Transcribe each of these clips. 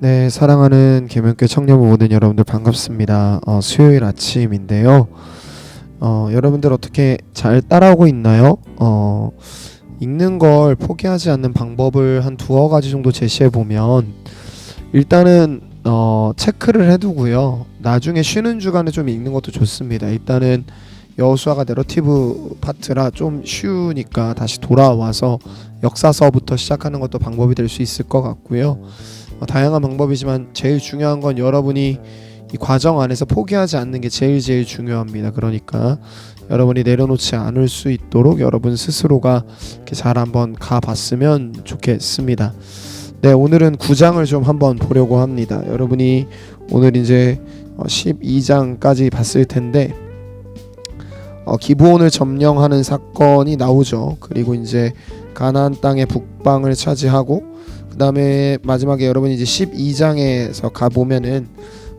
네, 사랑하는 계명교회 청년부 모든 여러분들 반갑습니다. 수요일 아침인데요. 여러분들 어떻게 잘 따라오고 있나요? 읽는 걸 포기하지 않는 방법을 한 두어 가지 정도 제시해 보면, 일단은 체크를 해두고요. 나중에 쉬는 주간에 좀 읽는 것도 좋습니다. 일단은 여호수아가 내러티브 파트라 좀 쉬우니까 다시 돌아와서 역사서부터 시작하는 것도 방법이 될 수 있을 것 같고요. 다양한 방법이지만 제일 중요한 건 여러분이 이 과정 안에서 포기하지 않는 게 제일 중요합니다. 그러니까 여러분이 내려놓지 않을 수 있도록 여러분 스스로가 이렇게 잘 한번 가봤으면 좋겠습니다. 네, 오늘은 9장을 좀 한번 보려고 합니다. 여러분이 오늘 이제 12장까지 봤을 텐데 기브온을 점령하는 사건이 나오죠. 그리고 이제 가나안 땅의 북방을 차지하고, 그 다음에 마지막에 여러분이 이제 12장에서 가보면은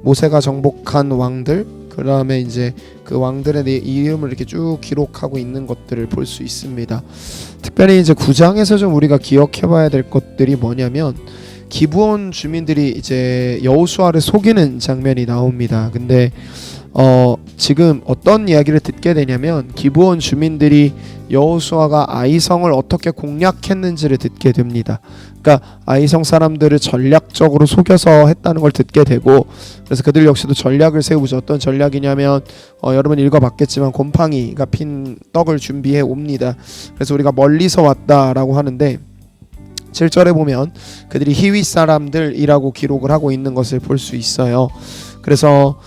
모세가 정복한 왕들, 그 다음에 이제 그 왕들의 이름을 이렇게 쭉 기록하고 있는 것들을 볼 수 있습니다. 특별히 이제 9장에서 좀 우리가 기억해봐야 될 것들이 뭐냐면, 기브온 주민들이 이제 여호수아를 속이는 장면이 나옵니다. 근데 지금 어떤 이야기를 듣게 되냐면, 기브온 주민들이 여호수아가 아이성을 어떻게 공략했는지를 듣게 됩니다. 그러니까 아이성 사람들을 전략적으로 속여서 했다는 걸 듣게 되고, 그래서 그들 역시도 전략을 세우죠. 어떤 전략이냐면 여러분 읽어봤겠지만 곰팡이가 핀 떡을 준비해 옵니다. 그래서 우리가 멀리서 왔다라고 하는데 7절에 보면 그들이 히위 사람들이라고 기록을 하고 있는 것을 볼 수 있어요. 그래서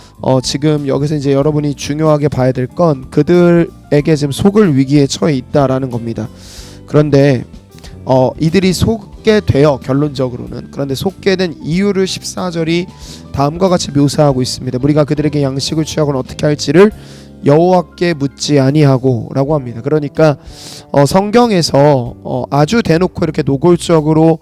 지금 여기서 이제 여러분이 중요하게 봐야 될 건 그들에게 지금 속을 위기에 처해 있다라는 겁니다. 그런데 이들이 속게 되어, 결론적으로는, 그런데 속게 된 이유를 14절이 다음과 같이 묘사하고 있습니다. 우리가 그들에게 양식을 취하고는 어떻게 할지를 여호와께 묻지 아니하고 라고 합니다. 그러니까 성경에서 아주 대놓고 이렇게 노골적으로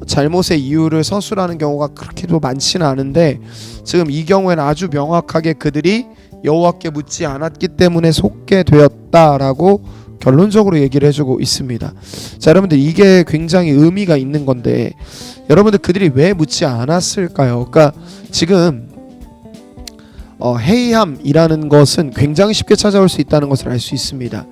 잘못의 이유를 서술하는 경우가 그렇게도 많지는 않은데, 지금 이 경우에는 아주 명확하게 그들이 여호와께 묻지 않았기 때문에 속게 되었다라고 결론적으로 얘기를 해주고 있습니다. 자, 여러분들 이게 굉장히 의미가 있는 건데, 여러분들 그들이 왜 묻지 않았을까요? 그러니까 지금 해이함이라는 것은 굉장히 쉽게 찾아올 수 있다는 것을 알 수 있습니다.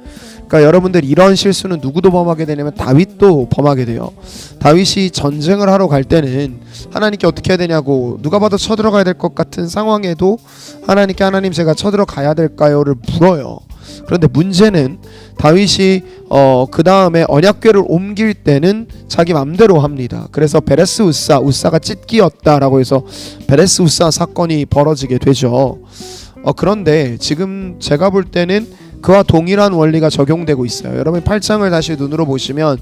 그러니까 여러분들 이런 실수는 누구도 범하게 되냐면 다윗도 범하게 돼요. 다윗이 전쟁을 하러 갈 때는 하나님께 어떻게 해야 되냐고 누가 봐도 쳐들어가야 될 것 같은 상황에도 하나님께 하나님 제가 쳐들어가야 될까요를 물어요. 그런데 문제는 다윗이 그 다음에 언약궤를 옮길 때는 자기 맘대로 합니다. 그래서 베레스 우사가 찢기였다라고 해서 베레스 우사 사건이 벌어지게 되죠. 그런데 지금 제가 볼 때는 그와 동일한 원리가 적용되고 있어요. 여러분 8장을 다시 눈으로 보시면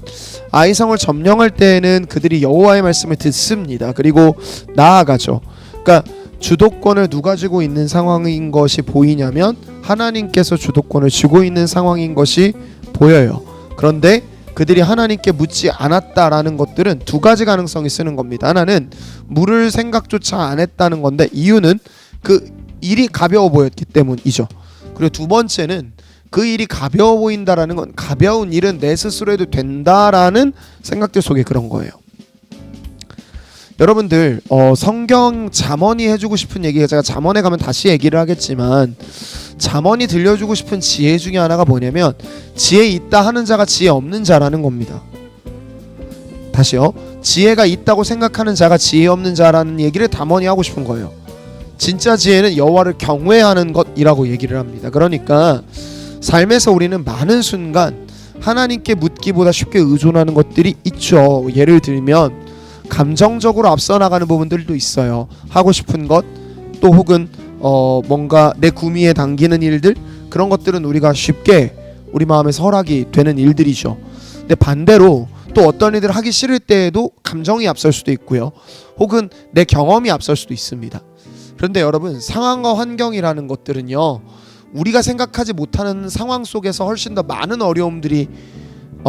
아이성을 점령할 때는 그들이 여호와의 말씀을 듣습니다. 그리고 나아가죠. 그러니까 주도권을 누가 쥐고 있는 상황인 것이 보이냐면 하나님께서 주도권을 쥐고 있는 상황인 것이 보여요. 그런데 그들이 하나님께 묻지 않았다라는 것들은 두 가지 가능성이 쓰는 겁니다. 하나는 물을 생각조차 안 했다는 건데, 이유는 그 일이 가벼워 보였기 때문이죠. 그리고 두 번째는 그 일이 가벼워 보인다라는 건 가벼운 일은 내 스스로 해도 된다라는 생각들 속에 그런 거예요. 여러분들 성경 잠언이 해주고 싶은 얘기가, 제가 잠언에 가면 다시 얘기를 하겠지만 잠언이 들려주고 싶은 지혜 중에 하나가 뭐냐면, 지혜 있다 하는 자가 지혜 없는 자라는 겁니다. 다시요, 지혜가 있다고 생각하는 자가 지혜 없는 자라는 얘기를 잠언이 하고 싶은 거예요. 진짜 지혜는 여호와를 경외하는 것이라고 얘기를 합니다. 그러니까 삶에서 우리는 많은 순간 하나님께 묻기보다 쉽게 의존하는 것들이 있죠. 예를 들면 감정적으로 앞서 나가는 부분들도 있어요. 하고 싶은 것, 또 혹은 뭔가 내 구미에 당기는 일들, 그런 것들은 우리가 쉽게 우리 마음에서 허락이 되는 일들이죠. 근데 반대로 또 어떤 일을 하기 싫을 때에도 감정이 앞설 수도 있고요. 혹은 내 경험이 앞설 수도 있습니다. 그런데 여러분, 상황과 환경이라는 것들은요, 우리가 생각하지 못하는 상황 속에서 훨씬 더 많은 어려움들이,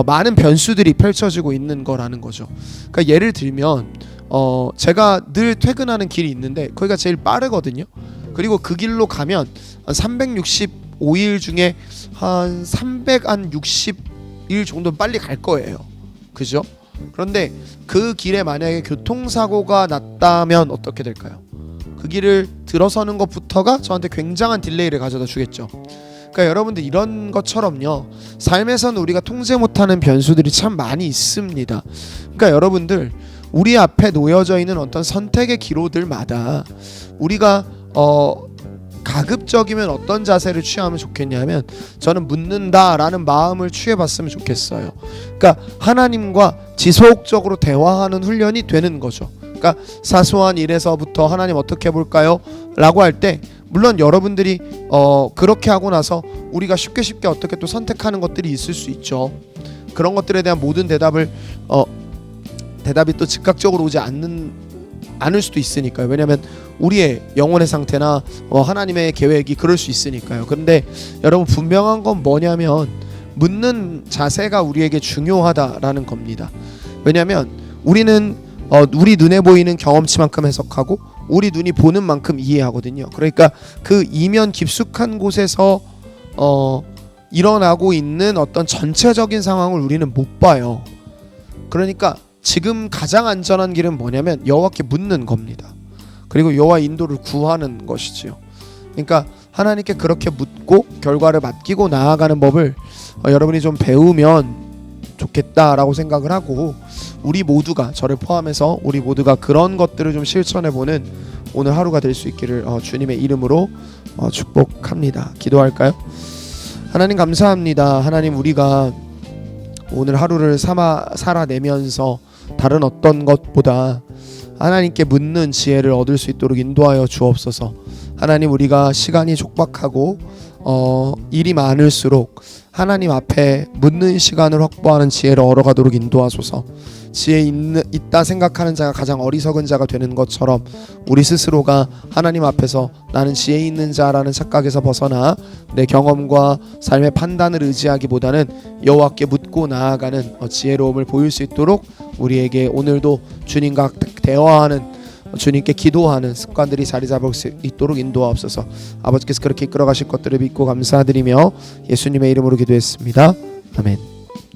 많은 변수들이 펼쳐지고 있는 거라는 거죠. 그러니까 예를 들면 제가 늘 퇴근하는 길이 있는데 거기가 제일 빠르거든요. 그리고 그 길로 가면 365일 중에 한 360일 정도 빨리 갈 거예요. 그죠? 그런데 그 길에 만약에 교통사고가 났다면 어떻게 될까요? 그 길을 들어서는 것부터가 저한테 굉장한 딜레이를 가져다 주겠죠. 그러니까 여러분들 이런 것처럼요, 삶에서는 우리가 통제 못하는 변수들이 참 많이 있습니다. 그러니까 여러분들 우리 앞에 놓여져 있는 어떤 선택의 기로들마다 우리가 가급적이면 어떤 자세를 취하면 좋겠냐면, 저는 묻는다라는 마음을 취해봤으면 좋겠어요. 그러니까 하나님과 지속적으로 대화하는 훈련이 되는 거죠. 그러니까 사소한 일에서부터 하나님 어떻게 볼까요? 라고 할 때 물론 여러분들이 그렇게 하고 나서 우리가 쉽게 어떻게 또 선택하는 것들이 있을 수 있죠. 그런 것들에 대한 모든 대답이 또 즉각적으로 오지 않을 수도 있으니까요. 왜냐하면 우리의 영혼의 상태나 하나님의 계획이 그럴 수 있으니까요. 그런데 여러분 분명한 건 뭐냐면 묻는 자세가 우리에게 중요하다라는 겁니다. 왜냐하면 우리는 우리 눈에 보이는 경험치만큼 해석하고 우리 눈이 보는 만큼 이해하거든요. 그러니까 그 이면 깊숙한 곳에서 일어나고 있는 어떤 전체적인 상황을 우리는 못 봐요. 그러니까 지금 가장 안전한 길은 뭐냐면 여호와께 묻는 겁니다. 그리고 여호와 인도를 구하는 것이지요. 그러니까 하나님께 그렇게 묻고 결과를 맡기고 나아가는 법을 여러분이 좀 배우면 좋겠다라고 생각을 하고, 우리 모두가, 저를 포함해서 우리 모두가 그런 것들을 좀 실천해보는 오늘 하루가 될 수 있기를 주님의 이름으로 축복합니다. 기도할까요? 하나님 감사합니다. 하나님, 우리가 오늘 하루를 살아내면서 다른 어떤 것보다 하나님께 묻는 지혜를 얻을 수 있도록 인도하여 주옵소서. 하나님, 우리가 시간이 촉박하고 일이 많을수록 하나님 앞에 묻는 시간을 확보하는 지혜를 얻어가도록 인도하소서. 지혜 있다 생각하는 자가 가장 어리석은 자가 되는 것처럼 우리 스스로가 하나님 앞에서 나는 지혜 있는 자라는 착각에서 벗어나 내 경험과 삶의 판단을 의지하기보다는 여호와께 묻고 나아가는 지혜로움을 보일 수 있도록 우리에게 오늘도 주님과 대화하는, 주님께 기도하는 습관들이 자리 잡을 수 있도록 인도하옵소서. 아버지께서 그렇게 이끌어 가실 것들을 믿고 감사드리며 예수님의 이름으로 기도했습니다. 아멘.